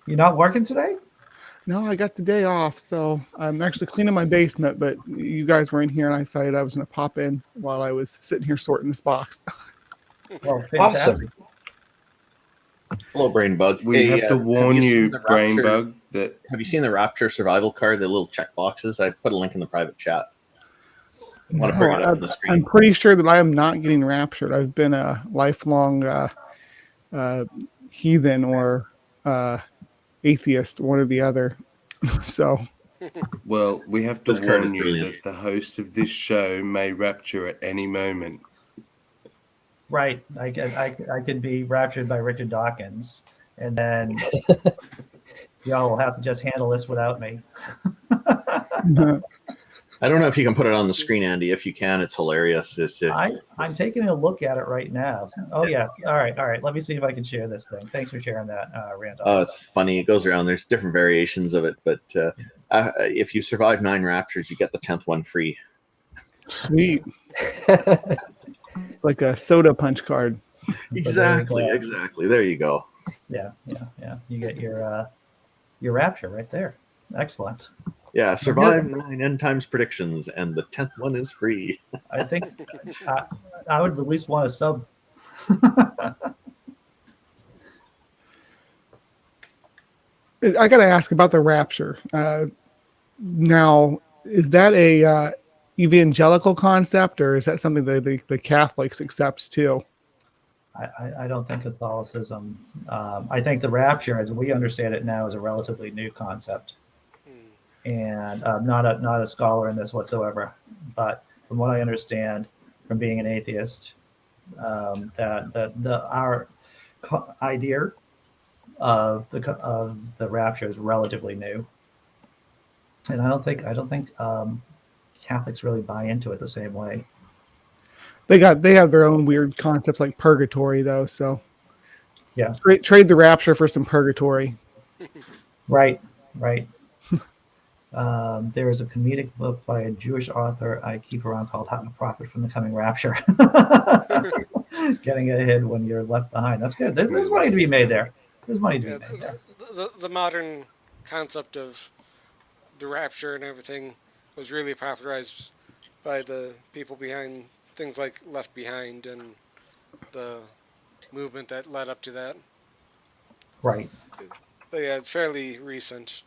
You not working today? No, I got the day off, so I'm actually cleaning my basement, but you guys were in here and I decided I was going to pop in while I was sitting here sorting this box. Well, fantastic. Hello, Brain Bug. We have to warn you, Brain Rapture, Bug, that Have you seen the Rapture survival card? The little check boxes. I put a link in the private chat. I want to bring it up on the screen. I'm pretty sure that I am not getting raptured. I've been a lifelong heathen or atheist, one or the other. So, well, we have to This card warn is you brilliant. that the host of this show may rapture at any moment. Right. I could be raptured by Richard Dawkins, and then y'all will have to just handle this without me. I don't know if you can put it on the screen, Andy. If you can, it's hilarious. I'm taking a look at it right now. Oh yes. All right. Let me see if I can share this thing. Thanks for sharing that, Randolph. Oh, it's funny. It goes around. There's different variations of it, but if you survive 9 raptures, you get the 10th one free. sweet. It's like a soda punch card. Exactly. There you go. Yeah. You get your rapture right there. Excellent. Yeah, survive 9 end times predictions, and the 10th one is free. I think I would at least want a sub. I got to ask about the rapture. Now, is that a evangelical concept, or is that something that the Catholics accept too? I don't think Catholicism. I think the rapture, as we understand it now, is a relatively new concept, and I'm not a scholar in this whatsoever. But from what I understand, from being an atheist, that our idea of the rapture is relatively new, and I don't think Catholics really buy into it the same way. They have their own weird concepts like purgatory, though. So, yeah, trade the rapture for some purgatory. Right. There is a comedic book by a Jewish author I keep around called "How to Profit from the Coming Rapture." Getting ahead when you're left behind. That's good. There's money to be made there. There's money to be made there. The modern concept of the rapture and everything was really popularized by the people behind things like Left Behind and the movement that led up to that. Right. But yeah, it's fairly recent.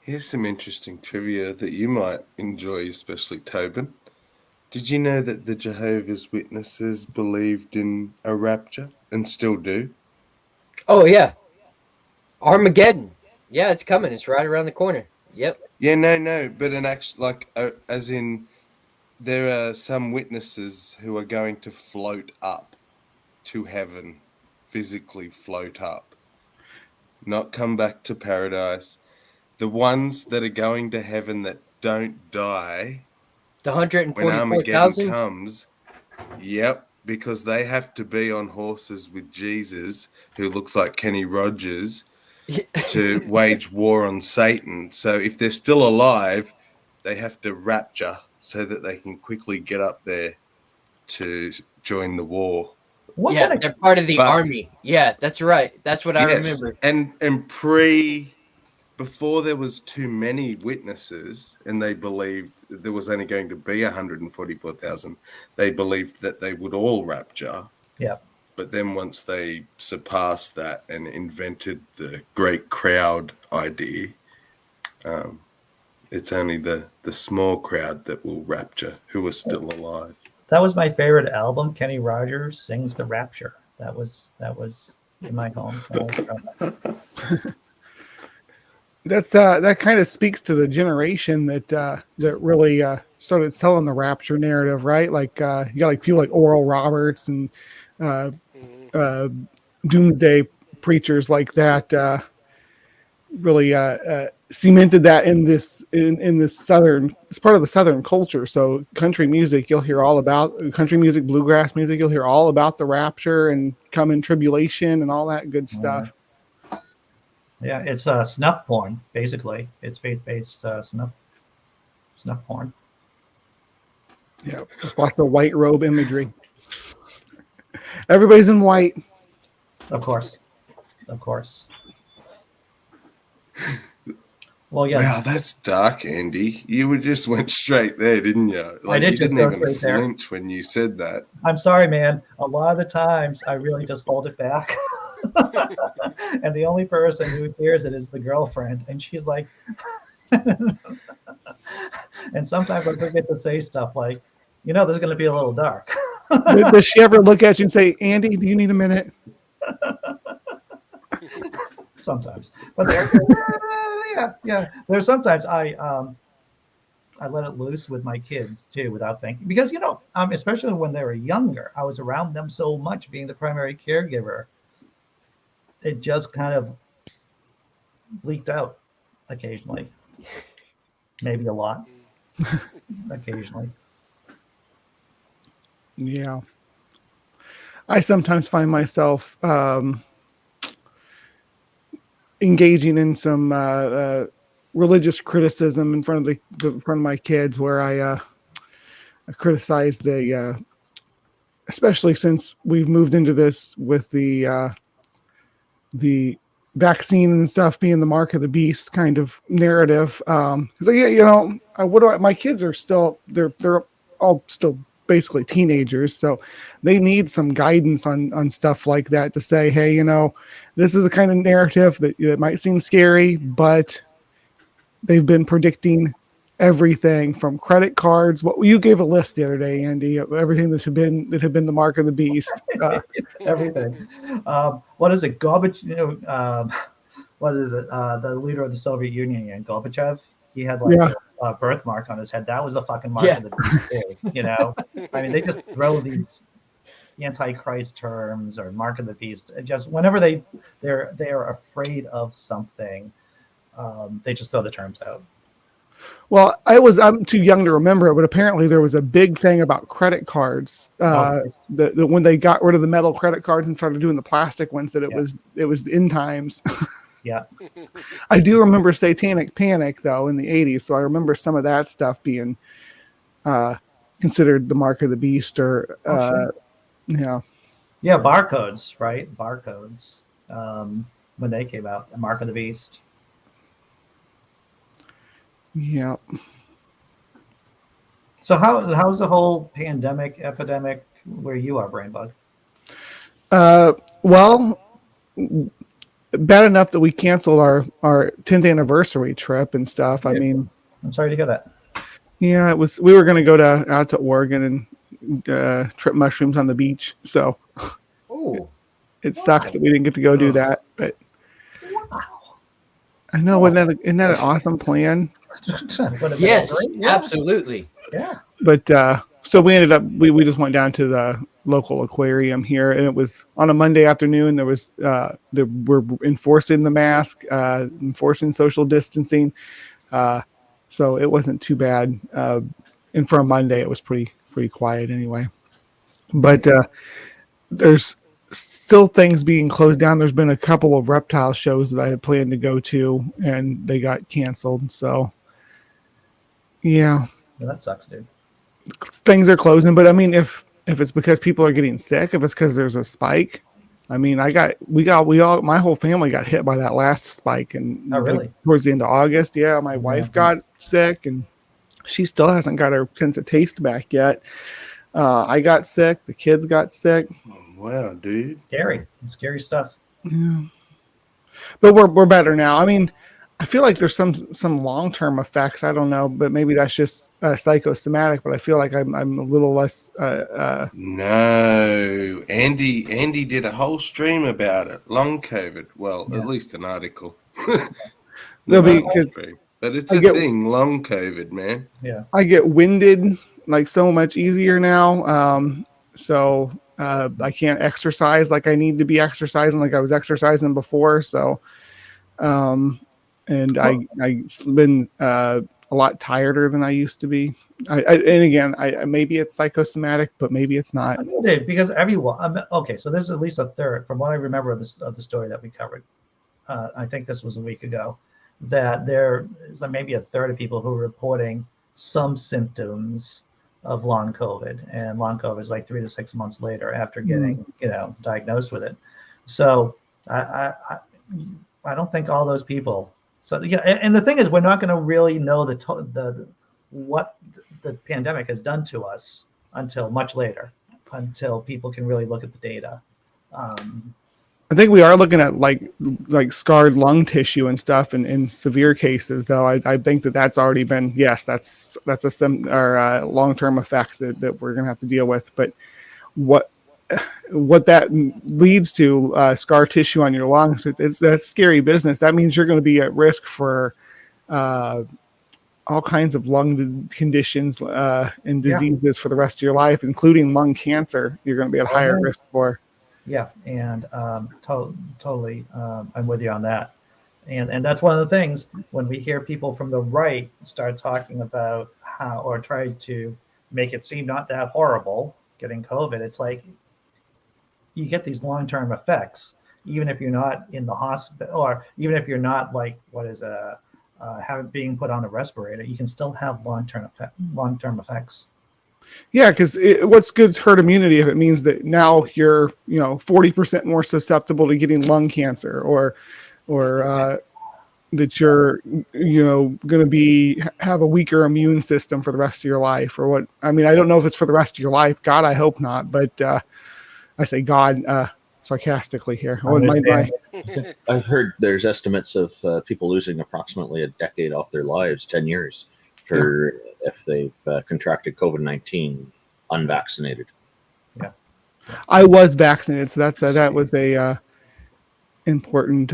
Here's some interesting trivia that you might enjoy, especially Tobin. Did you know that the Jehovah's Witnesses believed in a rapture and still do? Oh yeah, Armageddon. Yeah, it's coming. It's right around the corner. Yep. Yeah, no, but an actual as in, there are some witnesses who are going to float up to heaven, physically float up, not come back to paradise. The ones that are going to heaven that don't die, The when Armageddon 144,000. comes, yep, because they have to be on horses with Jesus, who looks like Kenny Rogers, to wage war on Satan. So if they're still alive, they have to rapture so that they can quickly get up there to join the war. Yeah, they're part of the army. Yeah, that's right. That's what I remember. And before there was too many witnesses and they believed there was only going to be 144,000, they believed that they would all rapture. Yeah. But then once they surpassed that and invented the great crowd idea, it's only the small crowd that will rapture who are still alive. That was my favorite album. Kenny Rogers sings the Rapture. That was in my home. That's that kind of speaks to the generation that really started selling the rapture narrative, right? Like you got like people like Oral Roberts and doomsday preachers like that really cemented that in this southern. It's part of the southern culture. So country music, you'll hear all about country music, bluegrass music. You'll hear all about the rapture and coming tribulation and all that good stuff. Yeah, it's snuff porn, basically. It's faith-based snuff porn. Yeah, lots of white robe imagery. Everybody's in white. Of course. Well, yeah. Wow, that's dark, Andy. You just went straight there, didn't you? I did you just didn't go even straight there. flinch when you said that. I'm sorry, man. A lot of the times I really just hold it back. And the only person who hears it is the girlfriend. And she's like, and sometimes I forget to say stuff like, this is going to be a little dark. Does she ever look at you and say, Andy, do you need a minute? Sometimes. But yeah. There's sometimes I let it loose with my kids too without thinking. Because, especially when they were younger, I was around them so much being the primary caregiver. It just kind of leaked out occasionally. Maybe a lot. Occasionally. Yeah. I sometimes find myself engaging in some religious criticism in front of my kids, where I criticize especially since we've moved into this with the vaccine and stuff being the mark of the beast kind of narrative. My kids are still they're all still basically teenagers, so they need some guidance on stuff like that to say, hey, this is a kind of narrative that it might seem scary, but they've been predicting everything from credit cards. What you gave a list the other day, Andy, of everything that had been the mark of the beast. Everything. What is it? Gorbachev? What is it? The leader of the Soviet Union, Gorbachev. He had a birthmark on his head. That was the fucking mark of the beast too. I mean, they just throw these antichrist terms or mark of the beast. Just whenever they are afraid of something, they just throw the terms out. Well, I'm too young to remember it, but apparently there was a big thing about credit cards. When they got rid of the metal credit cards and started doing the plastic ones, that it was the end times. Yeah. I do remember Satanic Panic though in the 80s, so I remember some of that stuff being considered the mark of the beast, or barcodes, right? Barcodes when they came out, the mark of the beast. Yeah. So how's the whole epidemic where you are, Brainbug? Well, bad enough that we canceled our 10th anniversary trip and stuff. I mean, I'm sorry to hear that. Yeah, we were going to go out to Oregon and trip mushrooms on the beach. So it sucks that we didn't get to go do that. But I know, isn't that an awesome plan? Yes, absolutely. Yeah. But so we ended up we just went down to the local aquarium here, and it was on a Monday afternoon. There was we're enforcing the mask, enforcing social distancing, so it wasn't too bad. And for a Monday, it was pretty quiet anyway. But there's still things being closed down. There's been a couple of reptile shows that I had planned to go to, and they got canceled. So yeah, that sucks, dude. Things are closing, but I mean, if it's because people are getting sick, if it's because there's a spike, I mean, my whole family got hit by that last spike, and Oh, really? towards the end of August. Yeah, my wife Yeah. got sick, and she still hasn't got her sense of taste back yet. I got sick. The kids got sick. Wow, dude. Scary stuff. Yeah. But we're better now. I mean, I feel like there's some long-term effects. I don't know, but maybe that's just psychosomatic. But I feel like I'm a little less. No, Andy did a whole stream about it. Long COVID. Well, Yeah. at least an article. There'll be, Not a whole 'cause stream. But it's I a get- thing. Long COVID, man. Yeah. I get winded like so much easier now. So I can't exercise like I need to be exercising like I was exercising before. So, and I've been a lot tireder than I used to be. And again, maybe it's psychosomatic, but maybe it's not. I know, Dave, because everyone. Okay, so there's at least a third, from what I remember of the story that we covered. I think this was a week ago. That there is maybe a third of people who are reporting some symptoms of long COVID, and long COVID is like 3 to 6 months later after getting diagnosed with it. So I don't think all those people. So yeah, and the thing is, we're not going to really know what the pandemic has done to us until much later, until people can really look at the data. I think we are looking at like scarred lung tissue and stuff in severe cases, though. I think that's already been, yes, that's a long-term effect that we're going to have to deal with. But what that leads to, scar tissue on your lungs, that's scary business. That means you're going to be at risk for all kinds of lung conditions and diseases for the rest of your life, including lung cancer. You're going to be at higher risk for. Yeah, and totally, I'm with you on that. And that's one of the things when we hear people from the right start talking about how, or try to make it seem not that horrible getting COVID. It's like you get these long-term effects, even if you're not in the hospital, or even if you're not being put on a respirator, you can still have long-term effects. Yeah, because what's good is herd immunity if it means that now you're 40% more susceptible to getting lung cancer, or that you're going to have a weaker immune system for the rest of your life, or what. I mean, I don't know if it's for the rest of your life. God, I hope not. But I say God sarcastically here. I've heard there's estimates of people losing approximately a decade off their lives, 10 years, for if they've contracted COVID-19 unvaccinated. Yeah, I was vaccinated, so that was a important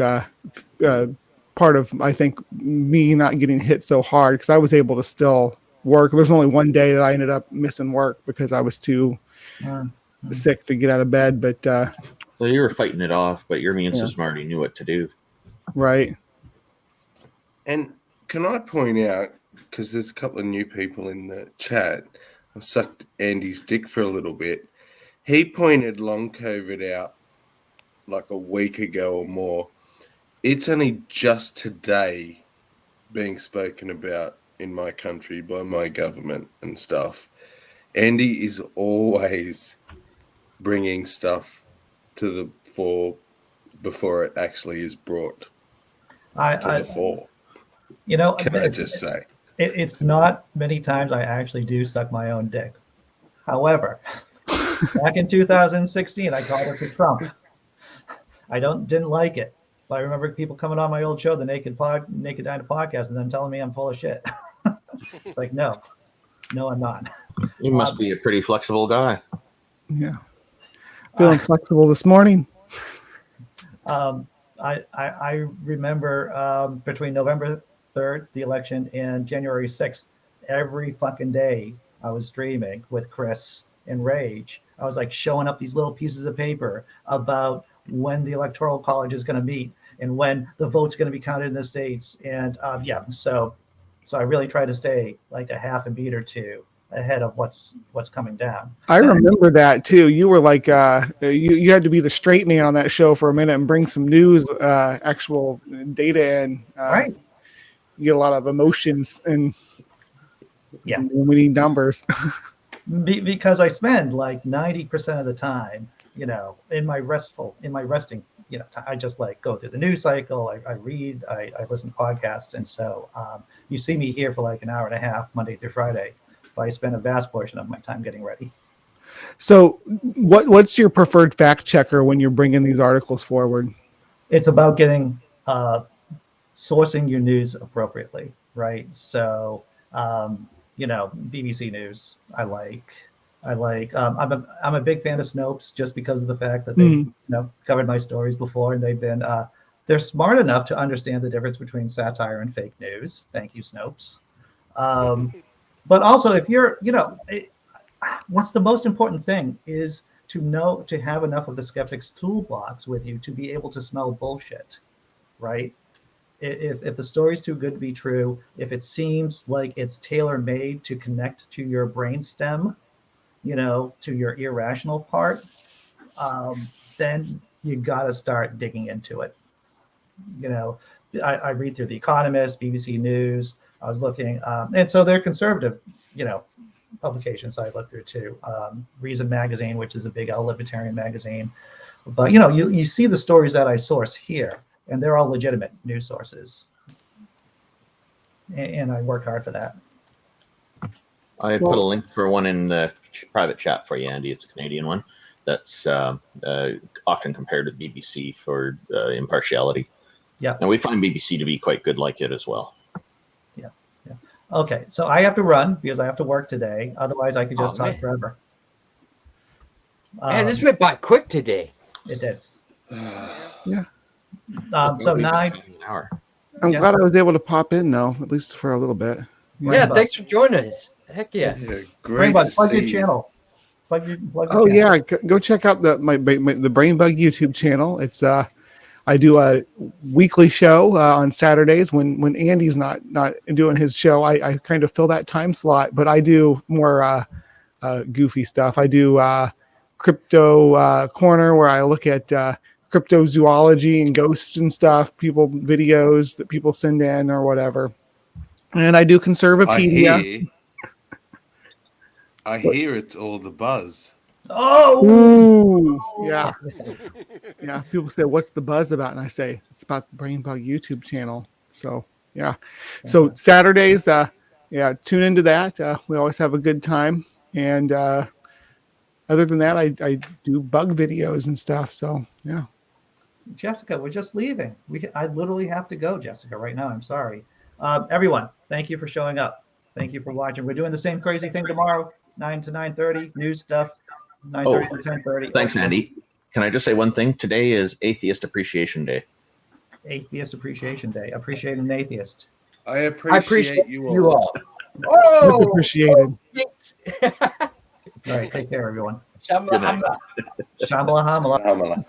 part of, I think, me not getting hit so hard, because I was able to still work. There's only one day that I ended up missing work because I was too sick to get out of bed. But so you were fighting it off, but your immune system already knew what to do. Right. And can I point out, because there's a couple of new people in the chat, I sucked Andy's dick for a little bit. He pointed long COVID out like a week ago or more. It's only just today being spoken about in my country by my government and stuff. Andy is always bringing stuff to the fore before it actually is brought to the fore. Can I just say? It's not many times I actually do suck my own dick. However, back in 2016, I called it to Trump. I didn't like it, but I remember people coming on my old show, the Naked Diner podcast, and then telling me I'm full of shit. It's like, no, I'm not. You must be a pretty flexible guy. Yeah. Feeling flexible this morning. I remember between November 3rd, the election, and January 6th, every fucking day I was streaming with Chris and Rage. I was like showing up these little pieces of paper about when the Electoral College is going to meet and when the vote's going to be counted in the states. And so I really try to stay like a half a beat or two ahead of what's coming down. I remember that too. You were like you had to be the straight man on that show for a minute and bring some news, actual data in. Right. You get a lot of emotions, and we need numbers. Because I spend like 90% of the time in my resting, I just like go through the news cycle. I read, I listen to podcasts. And so you see me here for like an hour and a half, Monday through Friday, but I spend a vast portion of my time getting ready. So what's your preferred fact checker when you're bringing these articles forward? It's about getting, sourcing your news appropriately, right? So, BBC News, I'm a big fan of Snopes just because of the fact that they, covered my stories before, and they're smart enough to understand the difference between satire and fake news. Thank you, Snopes. But also, if you're, what's the most important thing is to have enough of the skeptic's toolbox with you to be able to smell bullshit, right? If the story's too good to be true, if it seems like it's tailor-made to connect to your brainstem, to your irrational part, then you got to start digging into it. I read through The Economist, BBC News. I was looking, and so they're conservative, publications I look through too. Reason Magazine, which is a big libertarian magazine. But, you see the stories that I source here, and they're all legitimate news sources. And I work hard for that. I put a link for one in the private chat for you, Andy. It's a Canadian one that's often compared to BBC for impartiality. Yeah. And we find BBC to be quite good like it as well. Yeah. Okay, so I have to run because I have to work today. Otherwise, I could just talk forever. Man, this went by quick today. It did. Yeah. So 9. An hour. I'm glad I was able to pop in though, at least for a little bit. Yeah, thanks for joining us. Heck yeah. Great to plug your see channel. Plug your Oh channel. yeah, go check out the Brain Bug YouTube channel. It's I do a weekly show on Saturdays when Andy's not doing his show. I kind of fill that time slot, but I do more goofy stuff. I do crypto corner where I look at cryptozoology and ghosts and stuff, videos that people send in or whatever. And I do Conservapedia. I hear it's all the buzz. Oh, ooh, yeah. Yeah, people say, what's the buzz about? And I say, it's about the Brain Bug YouTube channel. So, yeah. So Saturdays, tune into that. We always have a good time. And other than that, I do bug videos and stuff. So, yeah. Jessica, we're just leaving. I literally have to go, Jessica, right now. I'm sorry. Everyone, thank you for showing up. Thank you for watching. We're doing the same crazy thing tomorrow, 9 to 9:30, news stuff, 9:30 to 10:30. Thanks, Andy. Can I just say one thing? Today is Atheist Appreciation Day. Atheist Appreciation Day. Appreciate an atheist. I appreciate you all. Oh, appreciated. All right, take care, everyone. Shamla Shamla hamala. Hamala.